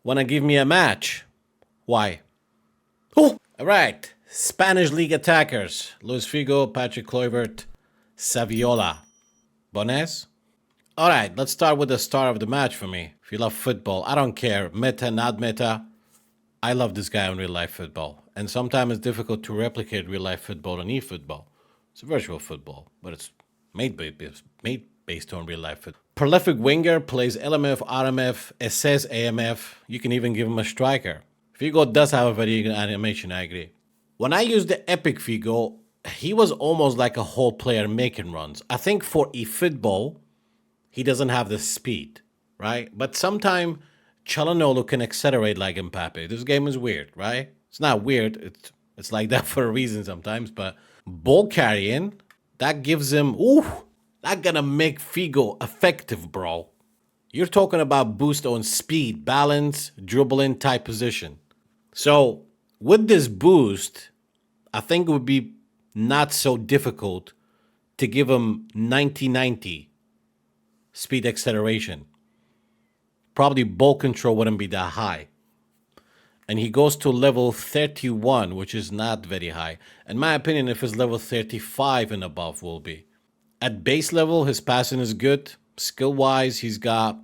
Wanna give me a match? Why? Oh, all right. Spanish League attackers. Luis Figo, Patrick Kluivert, Saviola. Bones? All right, let's start with the star of the match for me. If you love football, I don't care. Meta, not meta. I love this guy in real life football. And sometimes it's difficult to replicate real life football in eFootball. It's a virtual football, but it's made based on real life football. Prolific winger, plays LMF, RMF, SS, AMF. You can even give him a striker. Figo does have a very good animation, I agree. When I used the Epic Figo, he was almost like a whole player making runs. I think for eFootball, he doesn't have the speed, right? But sometimes Çalhanoğlu can accelerate like Mbappe. This game is weird, right? It's not weird. It's like that for a reason sometimes. But ball carrying, that gives him, that gonna make Figo effective, bro. You're talking about boost on speed, balance, dribbling, type position. So with this boost, I think it would be not so difficult to give him 90-90 speed acceleration. Probably ball control wouldn't be that high. And he goes to level 31, which is not very high. In my opinion, if it's level 35 and above will be. At base level, his passing is good. Skill-wise, he's got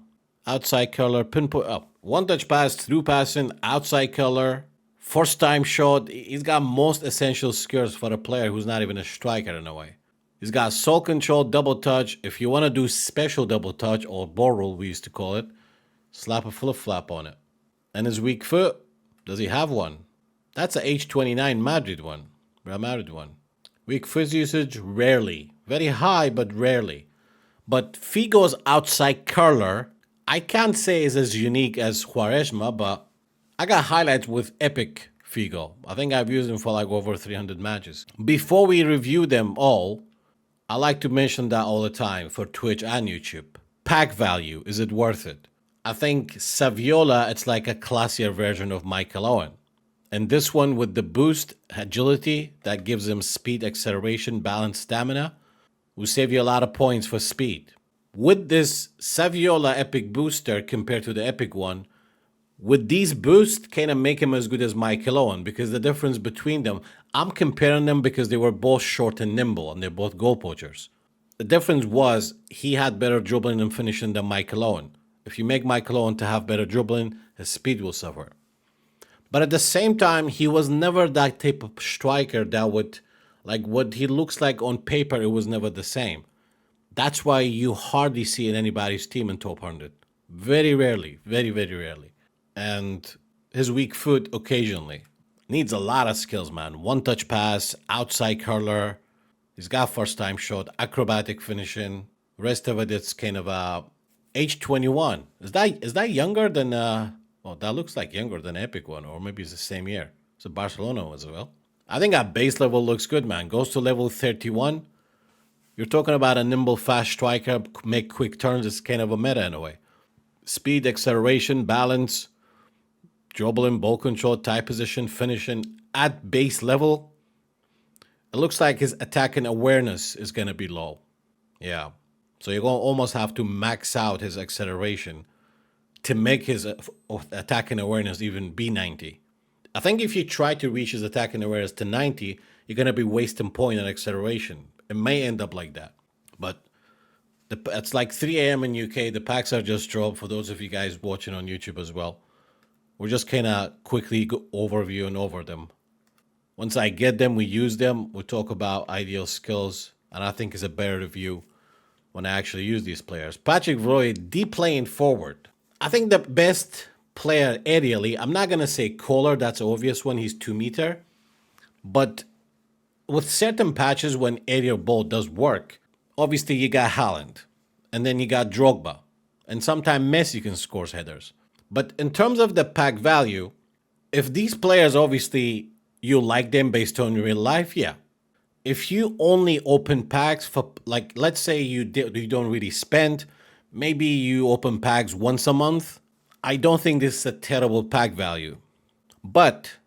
outside color, pinpoint, one-touch pass, through passing, outside color, first time shot. He's got most essential skills for a player who's not even a striker in a way. He's got soul control, double touch. If you want to do special double touch, or ball roll we used to call it, slap a flip-flop on it. And his weak foot, does he have one? That's a H29 Madrid one, Real Madrid one. Weak foot usage, rarely. Very high, but rarely. But Figo's outside curler, I can't say is as unique as Quaresma, but I got highlights with Epic Figo. I think I've used him for like over 300 matches. Before we review them all, I like to mention that all the time for Twitch and YouTube. Pack value, is it worth it? I think Saviola, it's like a classier version of Michael Owen. And this one with the boost, agility, that gives him speed, acceleration, balance, stamina, will save you a lot of points for speed. With this Saviola Epic booster compared to the Epic one, with these boosts, kind of make him as good as Michael Owen, because the difference between them, I'm comparing them because they were both short and nimble, and they're both goal poachers. The difference was he had better dribbling and finishing than Michael Owen. If you make Michael Owen to have better dribbling, his speed will suffer. But at the same time, he was never that type of striker that would, like what he looks like on paper, it was never the same. That's why you hardly see in anybody's team in top 100. Very rarely, very, very rarely. And his weak foot occasionally. Needs a lot of skills, man. One-touch pass, outside curler. He's got first-time shot, acrobatic finishing. Rest of it, it's kind of a age 21. Is that younger than, well, that looks like younger than Epic one, or maybe it's the same year. It's a Barcelona as well. I think at base level looks good, man. Goes to level 31. You're talking about a nimble, fast striker, make quick turns. It's kind of a meta in a way. Speed, acceleration, balance, dribbling, ball control, tight position, finishing at base level. It looks like his attacking awareness is going to be low. Yeah. So you're going to almost have to max out his acceleration to make his attacking awareness even be 90. I think if you try to reach his attacking awareness to 90, you're going to be wasting point on acceleration. It may end up like that. But it's like 3 a.m. in UK. The packs are just dropped for those of you guys watching on YouTube as well. We're just kind of quickly overviewing over them. Once I get them, we use them. We talk about ideal skills. And I think it's a better review when I actually use these players. Patrick Vloy, deep playing forward. I think the best player aerially, I'm not going to say Kohler. That's an obvious one. He's 2 meter. But with certain patches when aerial ball does work, obviously you got Haaland. And then you got Drogba. And sometimes Messi can score headers. But in terms of the pack value, if these players, obviously, you like them based on real life, yeah. If you only open packs for, like, let's say you don't really spend, maybe you open packs once a month, I don't think this is a terrible pack value. But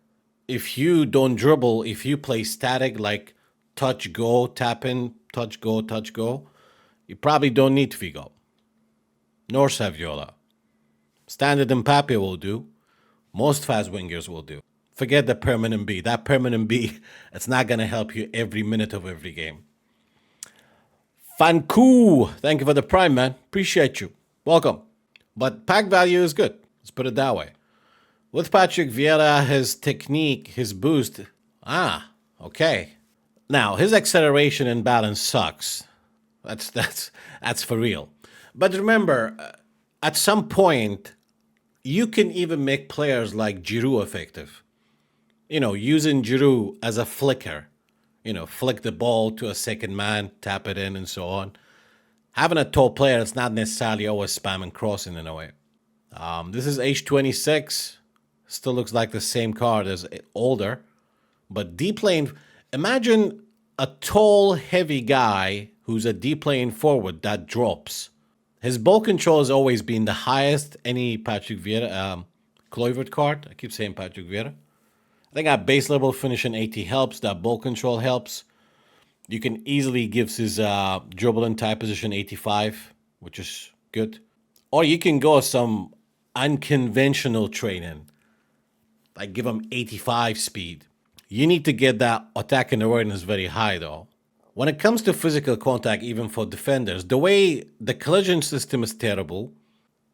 if you don't dribble, if you play static, like touch, go, tap in, touch, go, you probably don't need Figo. Nor Saviola. Standard Mbappe will do. Most fast wingers will do. Forget the permanent B. That permanent B, it's not going to help you every minute of every game. Fanku, thank you for the prime, man. Appreciate you. Welcome. But pack value is good. Let's put it that way. With Patrick Vieira, his technique, his boost. Okay. Now, his acceleration and balance sucks. That's for real. But remember, at some point, you can even make players like Giroud effective. Using Giroud as a flicker. Flick the ball to a second man, tap it in, and so on. Having a tall player, it's not necessarily always spamming crossing in a way. This is age 26. Still looks like the same card as older. But deep lane, imagine a tall, heavy guy who's a deep lane forward that drops. His ball control has always been the highest any Patrick Vieira, Kluivert card. I keep saying Patrick Vieira. I think at base level finishing 80 helps. That ball control helps. You can easily give his dribble and tie position 85, which is good. Or you can go some unconventional training. Like give him 85 speed. You need to get that attacking awareness very high though. When it comes to physical contact, even for defenders, the way the collision system is terrible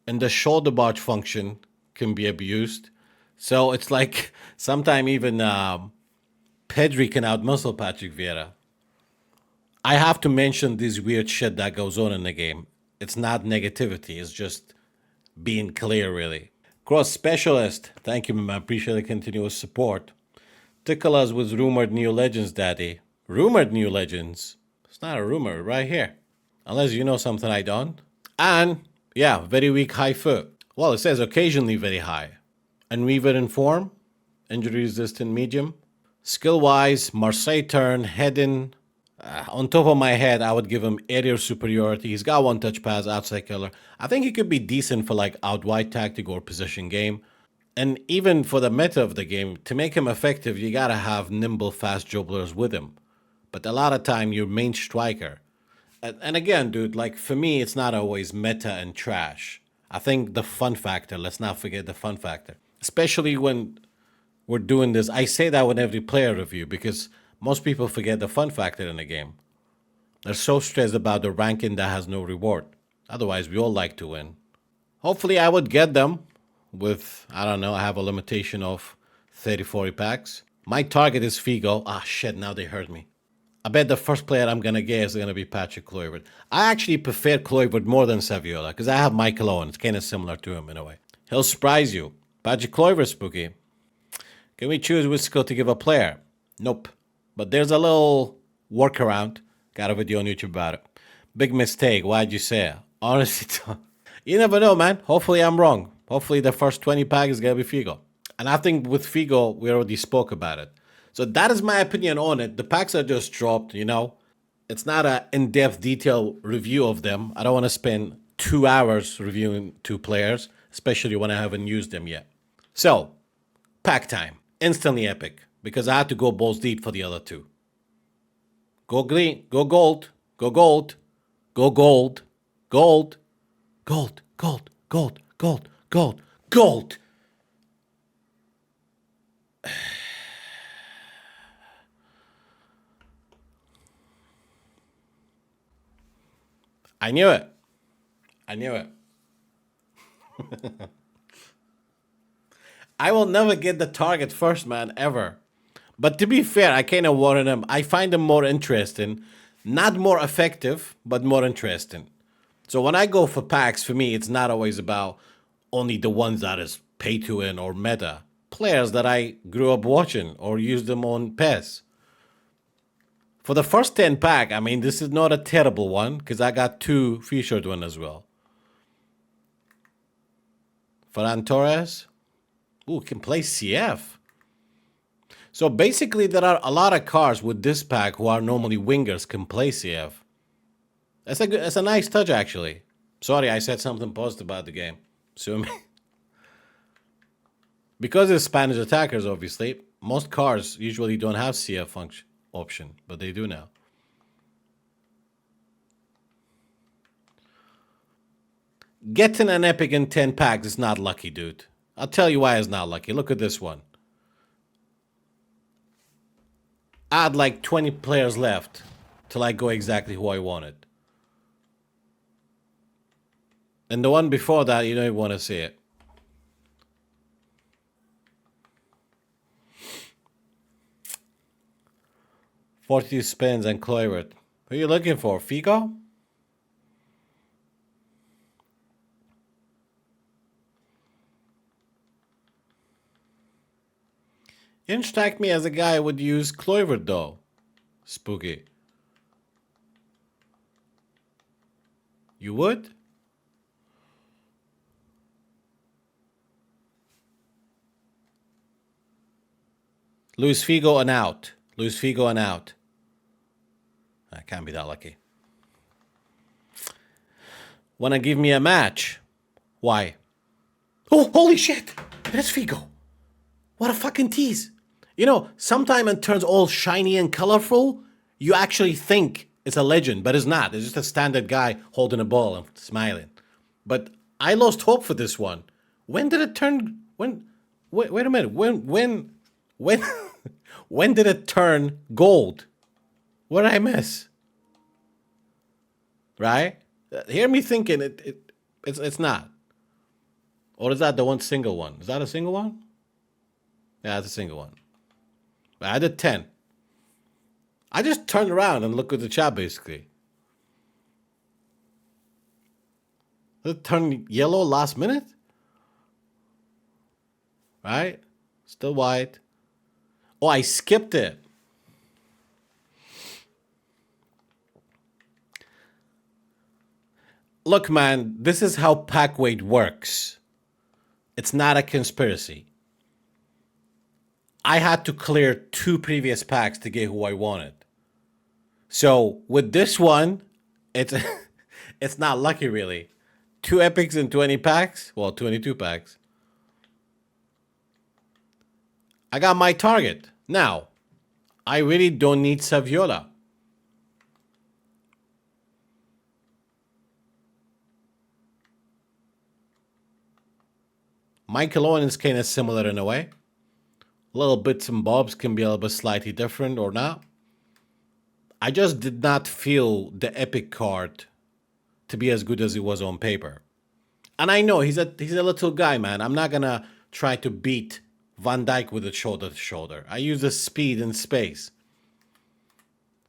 and the shoulder barge function can be abused. So it's like sometimes even Pedri can outmuscle Patrick Vieira. I have to mention this weird shit that goes on in the game. It's not negativity, it's just being clear, really. Cross Specialist, thank you, man. I appreciate the continuous support. Tickle us with rumored new legends, daddy. Rumored new legends? It's not a rumor, right here. Unless you know something I don't. And, yeah, very weak high foot. Well, it says occasionally very high. Unweavered in form. Injury resistant medium. Skill-wise, Marseille turn, heading. On top of my head, I would give him aerial superiority. He's got one touch pass, outside killer. I think he could be decent for like out wide tactic or possession game. And even for the meta of the game, to make him effective, you gotta have nimble, fast dribblers with him. But a lot of time, your main striker. And again, dude, like for me, it's not always meta and trash. I think the fun factor, let's not forget the fun factor. Especially when we're doing this. I say that with every player review because most people forget the fun factor in the game. They're so stressed about the ranking that has no reward. Otherwise, we all like to win. Hopefully, I would get them with, I don't know, I have a limitation of 30, 40 packs. My target is Figo. Shit, now they hurt me. I bet the first player I'm going to get is going to be Patrick Kluivert. I actually prefer Kluivert more than Saviola because I have Michael Owen. It's kind of similar to him in a way. He'll surprise you. Patrick Kluivert, spooky. Can we choose which skill to give a player? Nope. But there's a little workaround. Got a video on YouTube about it. Big mistake. Why'd you say it? Honestly, you never know, man. Hopefully I'm wrong. Hopefully the first 20 pack is going to be Figo. And I think with Figo, we already spoke about it. So that is my opinion on it. The packs are just dropped, It's not an in-depth detailed review of them. I don't want to spend 2 hours reviewing 2 players, especially when I haven't used them yet. So, pack time. Instantly epic. Because I had to go balls deep for the other 2. Go green. Go gold. Go gold. Go gold. Gold. Gold. Gold. Gold. Gold. Gold. Gold. I knew it. I knew it. I will never get the target first, man, ever. But to be fair, I kind of wanted him. I find him more interesting. Not more effective, but more interesting. So when I go for packs, for me, it's not always about only the ones that is pay to win or meta. Players that I grew up watching or used them on PES. For the first 10 pack, I mean, this is not a terrible one because I got 2 featured one as well. Ferran Torres. Ooh, can play CF. So basically, there are a lot of cards with this pack who are normally wingers can play CF. That's a nice touch, actually. Sorry, I said something positive about the game. Sue me. Because it's Spanish attackers, obviously, most cards usually don't have CF function option, but they do now. Getting an epic in 10 packs is not lucky, dude. I'll tell you why it's not lucky. Look at this one. I had like 20 players left till I go exactly who I wanted. And the one before that, you don't even want to see it. $42 spins and Kluivert. Who are you looking for? Figo? You didn't strike me as a guy who would use Kluivert though. Spooky. You would? Luis Figo and out. Luis Figo and out. I can't be that lucky. Wanna give me a match? Why? Oh, holy shit! That's Figo. What a fucking tease. You know, sometimes it turns all shiny and colorful. You actually think it's a legend, but it's not. It's just a standard guy holding a ball and smiling. But I lost hope for this one. When did it turn? Wait a minute. When when did it turn gold? What did I miss? Right? Hear me thinking it's not. Or is that the one single one? Is that a single one? Yeah, it's a single one. I did 10. I just turned around and looked at the chat basically. Did it turn yellow last minute? Right? Still white. Oh, I skipped it. Look, man, this is how pack weight works. It's not a conspiracy. I had to clear 2 previous packs to get who I wanted. So with this one, it's it's not lucky really. 2 epics in 20 packs. Well, 22 packs. I got my target. Now, I really don't need Saviola. Michael Owen is kind of similar in a way. Little bits and bobs can be a little bit slightly different or not. I just did not feel the epic card to be as good as it was on paper. And I know he's a little guy, man. I'm not gonna try to beat Van Dijk with it shoulder to shoulder. I use the speed and space.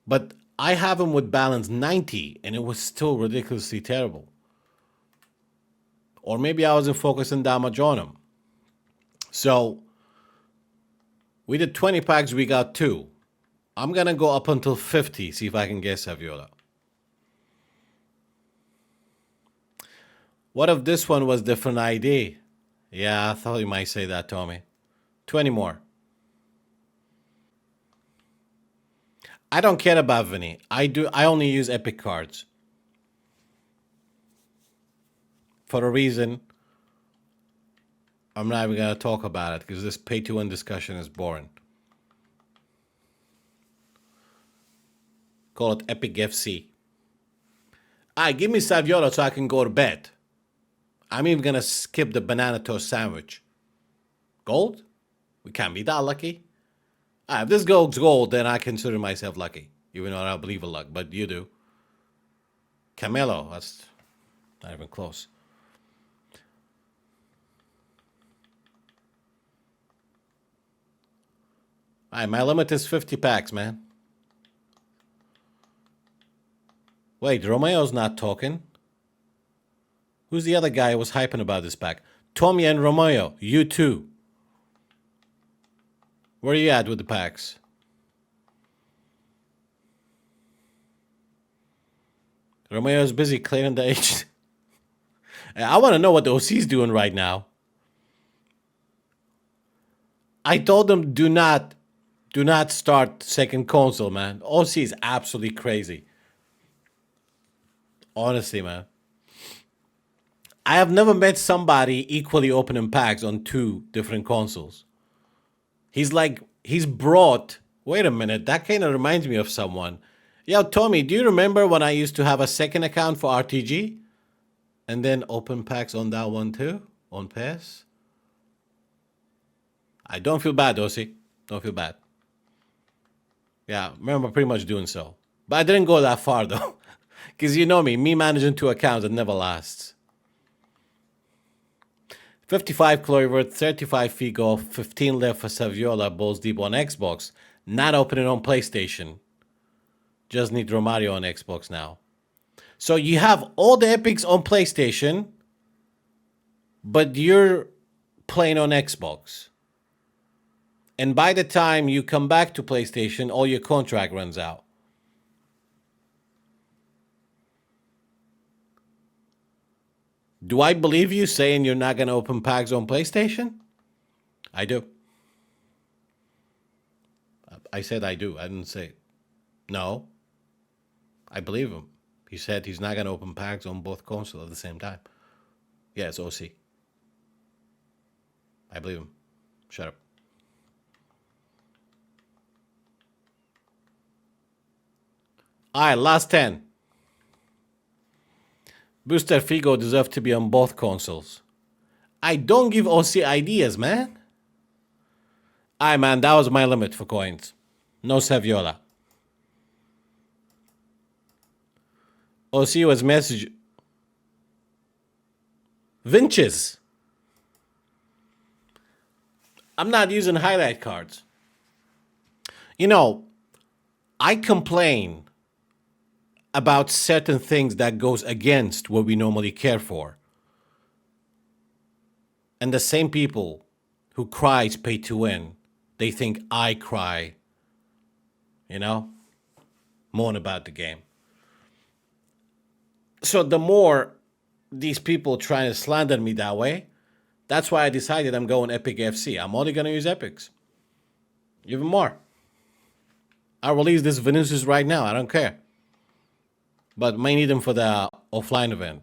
But I have him with balance 90 and it was still ridiculously terrible. Or maybe I wasn't focusing that much on him. So we did 20 packs, we got 2. I'm going to go up until 50, see if I can get Saviola. What if this one was different ID? Yeah, I thought you might say that, Tommy. 20 more. I don't care about Vinny. I only use epic cards. For a reason, I'm not even going to talk about it because this pay-to-win discussion is boring. Call it Epic FC. Alright, give me Saviola so I can go to bed. I'm even going to skip the banana toast sandwich. Gold? We can't be that lucky. Alright, if this goes gold, then I consider myself lucky. Even though I don't believe in luck, but you do. Camelo, that's not even close. Alright, my limit is 50 packs, man. Wait, Romeo's not talking. Who's the other guy who was hyping about this pack? Tommy and Romeo, you too. Where are you at with the packs? Romeo's busy clearing the H. I want to know what the OC's doing right now. I told them do not start second console, man. OC is absolutely crazy. Honestly, man. I have never met somebody equally opening packs on 2 different consoles. He's brought, wait a minute, that kind of reminds me of someone. Yo, Tommy, do you remember when I used to have a second account for RTG? And then open packs on that one too? On PES? I don't feel bad, Osi. Don't feel bad. Yeah, remember pretty much doing so. But I didn't go that far, though. Because you know me managing 2 accounts, it never lasts. 55 Kluivert, 35 Figo, 15 left for Saviola, balls deep on Xbox. Not opening on PlayStation. Just need Romario on Xbox now. So you have all the epics on PlayStation, but you're playing on Xbox. And by the time you come back to PlayStation, all your contract runs out. Do I believe you saying you're not going to open packs on PlayStation? I do. I said I do. I didn't say no. I believe him. He said he's not going to open packs on both consoles at the same time. Yeah, it's OC. I believe him. Shut up. All right, last 10. Booster Figo deserves to be on both consoles. I don't give OC ideas, man. All right, man, that was my limit for coins. No Saviola. OC was message. Vinches. I'm not using highlight cards. You know, I complain about certain things that goes against what we normally care for. And the same people who cries pay to win, they think I cry, moan about the game. So the more these people trying to slander me that way, that's why I decided I'm going Epic FC. I'm only going to use Epics. Even more. I'll release this Vinicius right now. I don't care. But may need them for the offline event.